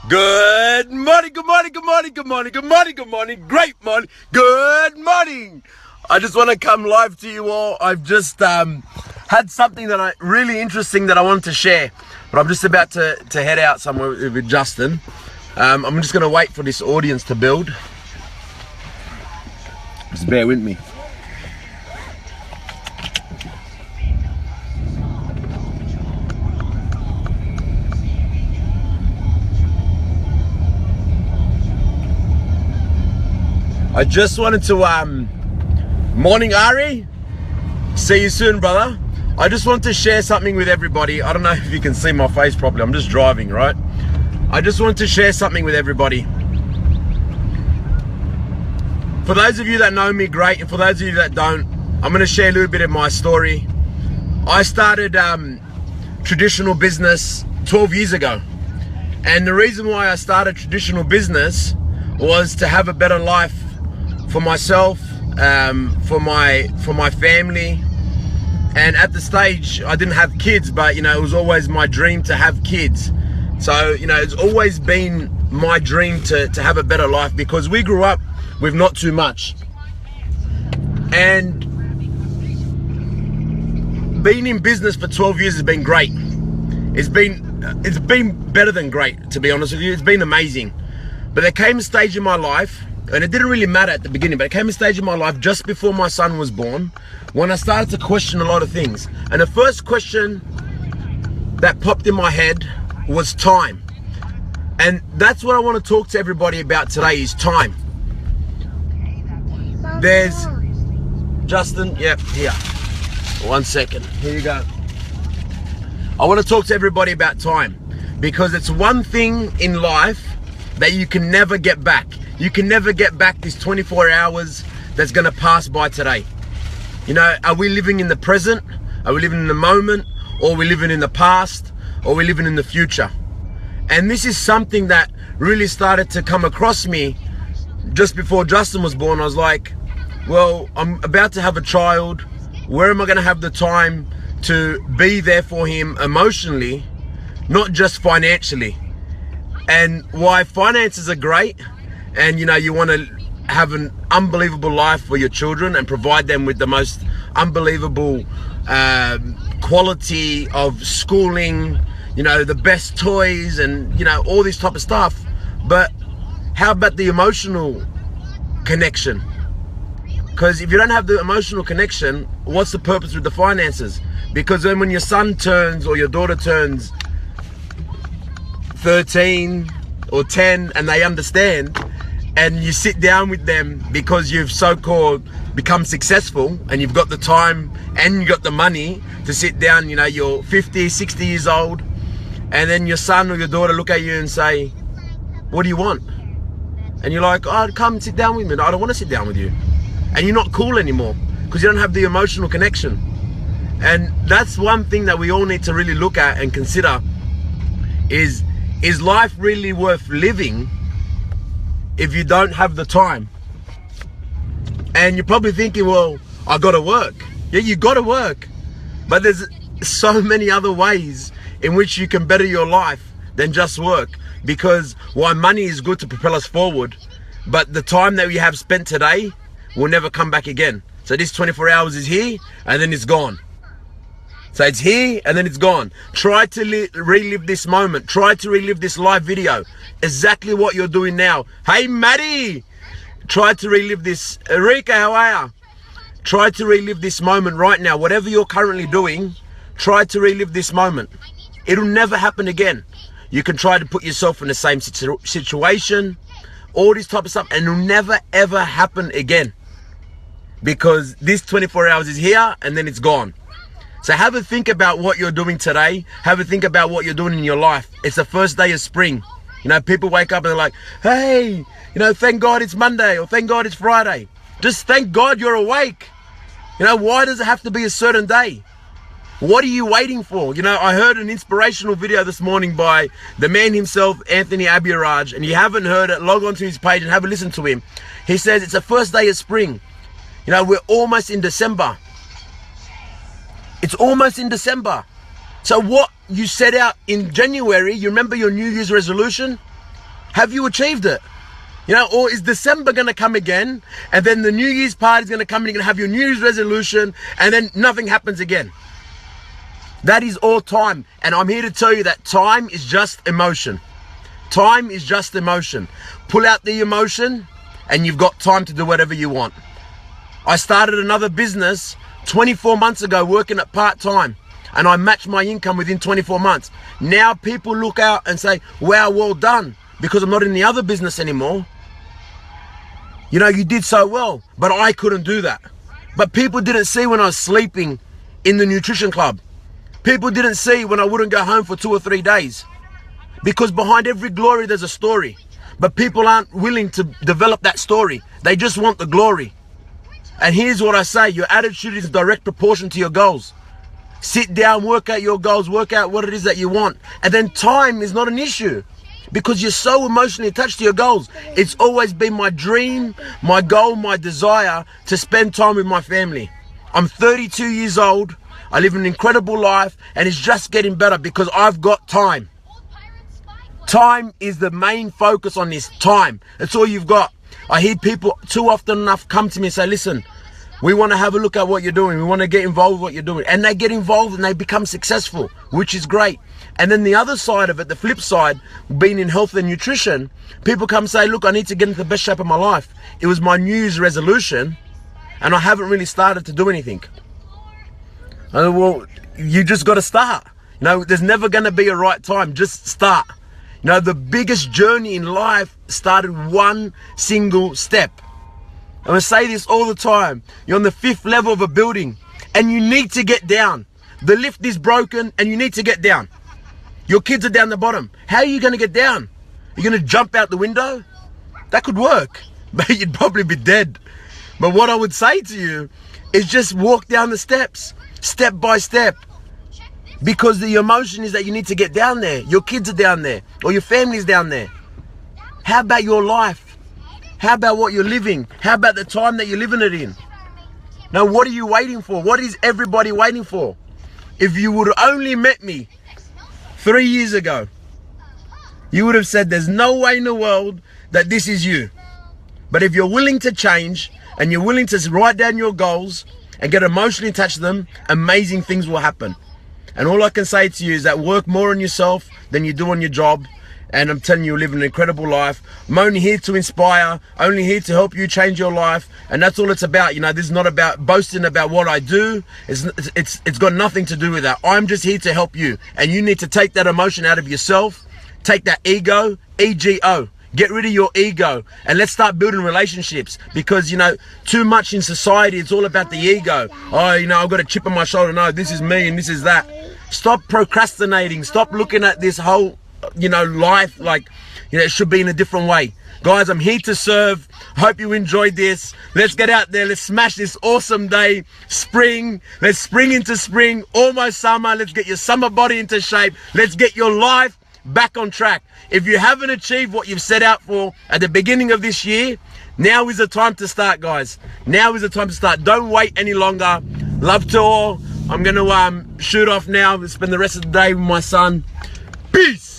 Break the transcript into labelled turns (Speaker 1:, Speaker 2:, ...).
Speaker 1: Good morning, good morning, good morning, good morning, good morning, good morning, great morning, good morning. I just want to come live to you all. I've just had something that really interesting that I wanted to share, but I'm just about to head out somewhere with Justin. I'm just going to wait for this audience to build. Just bear with me. I just wanted to, morning Ari, see you soon brother. I just want to share something with everybody. I don't know if you can see my face properly, I'm just driving, right? I just want to share something with everybody. For those of you that know me, great, and for those of you that don't, I'm going to share a little bit of my story. I started traditional business 12 years ago, and the reason why I started traditional business was to have a better life for myself, for my family. And at the stage I didn't have kids, but you know, it was always my dream to have kids. So you know, it's always been my dream to have a better life, because we grew up with not too much. And being in business for 12 years has been great. It's been better than great, to be honest with you. It's been amazing. But there came a stage in my life, and it didn't really matter at the beginning, but it came a stage in my life just before my son was born, when I started to question a lot of things. And the first question that popped in my head was time. And that's what I want to talk to everybody about today, is time. There's Justin, yep, here. 1 second, here you go. I want to talk to everybody about time, because it's one thing in life that you can never get back. You can never get back this 24 hours that's gonna pass by today. You know, are we living in the present? Are we living in the moment? Or are we living in the past? Or are we living in the future? And this is something that really started to come across me just before Justin was born. I was like, well, I'm about to have a child. Where am I gonna have the time to be there for him emotionally, not just financially? And why finances are great, and you know, you want to have an unbelievable life for your children and provide them with the most unbelievable quality of schooling, you know, the best toys, and you know, all this type of stuff. But how about the emotional connection? Because if you don't have the emotional connection, what's the purpose with the finances? Because then when your son turns or your daughter turns 13 or 10 and they understand, and you sit down with them because you've so-called become successful and you've got the time and you've got the money to sit down, you know, you're 50, 60 years old, and then your son or your daughter look at you and say, what do you want? And you're like, oh, come sit down with me. No, I don't want to sit down with you. And you're not cool anymore because you don't have the emotional connection. And that's one thing that we all need to really look at and consider, is life really worth living if you don't have the time? And you're probably thinking, well, I gotta work. Yeah, you gotta work. But there's so many other ways in which you can better your life than just work. Because while money is good to propel us forward, but the time that we have spent today will never come back again. So this 24 hours is here and then it's gone. So it's here and then it's gone. Try to relive this moment. Try to relive this live video. Exactly what you're doing now. Hey, Maddie! Try to relive this. Erika, how are you? Try to relive this moment right now. Whatever you're currently doing, try to relive this moment. It'll never happen again. You can try to put yourself in the same situation, all this type of stuff, and it'll never ever happen again. Because this 24 hours is here and then it's gone. So have a think about what you're doing today. Have a think about what you're doing in your life. It's the first day of spring. You know, people wake up and they're like, hey, you know, thank God it's Monday, or thank God it's Friday. Just thank God you're awake. You know, why does it have to be a certain day? What are you waiting for? You know, I heard an inspirational video this morning by the man himself, Anthony Abhiraj, and you haven't heard it, log on to his page and have a listen to him. He says it's the first day of spring. You know, we're almost in December. It's almost in December. So what you set out in January, you remember your New Year's resolution? Have you achieved it? You know, or is December going to come again, and then the New Year's party is going to come and you're going to have your New Year's resolution, and then nothing happens again? That is all time. And I'm here to tell you that time is just emotion. Time is just emotion. Pull out the emotion and you've got time to do whatever you want. I started another business 24 months ago working at part-time, and I matched my income within 24 months. Now people look out and say, wow, well done, because I'm not in the other business anymore. You know, you did so well, but I couldn't do that. But people didn't see when I was sleeping in the nutrition club. People didn't see when I wouldn't go home for 2 or 3 days. Because behind every glory, there's a story. But people aren't willing to develop that story. They just want the glory. And here's what I say, your attitude is in direct proportion to your goals. Sit down, work out your goals, work out what it is that you want. And then time is not an issue, because you're so emotionally attached to your goals. It's always been my dream, my goal, my desire to spend time with my family. I'm 32 years old. I live an incredible life, and it's just getting better because I've got time. Time is the main focus on this. Time. That's all you've got. I hear people too often enough come to me and say, listen, we want to have a look at what you're doing. We want to get involved with what you're doing. And they get involved and they become successful, which is great. And then the other side of it, the flip side, being in health and nutrition, people come and say, look, I need to get into the best shape of my life. It was my New Year's resolution, and I haven't really started to do anything. Well, you just got to start. You know, there's never going to be a right time. Just start. You know, the biggest journey in life started one single step. I'm going to say this all the time. You're on the 5th level of a building and you need to get down. The lift is broken and you need to get down. Your kids are down the bottom. How are you going to get down? You're going to jump out the window? That could work, but you'd probably be dead. But what I would say to you is just walk down the steps, step by step. Because the emotion is that you need to get down there. Your kids are down there, or your family's down there. How about your life? How about what you're living? How about the time that you're living it in? Now, what are you waiting for? What is everybody waiting for? If you would have only met me 3 years ago, you would have said there's no way in the world that this is you. But if you're willing to change and you're willing to write down your goals and get emotionally attached to them, amazing things will happen. And all I can say to you is that work more on yourself than you do on your job. And I'm telling you, live an incredible life. I'm only here to inspire, only here to help you change your life. And that's all it's about. You know, this is not about boasting about what I do. It's got nothing to do with that. I'm just here to help you. And you need to take that emotion out of yourself. Take that ego, E-G-O. Get rid of your ego and let's start building relationships, because, you know, too much in society, it's all about the ego. Oh, you know, I've got a chip on my shoulder. No, this is me and this is that. Stop procrastinating. Stop looking at this whole, you know, life like, you know, it should be in a different way. Guys, I'm here to serve. Hope you enjoyed this. Let's get out there. Let's smash this awesome day. Spring. Let's spring into spring. Almost summer. Let's get your summer body into shape. Let's get your life back on track. If you haven't achieved what you've set out for at the beginning of this year, now is the time to start, guys. Now is the time to start. Don't wait any longer. Love to all. I'm going to shoot off now. Spend the rest of the day with my son. Peace.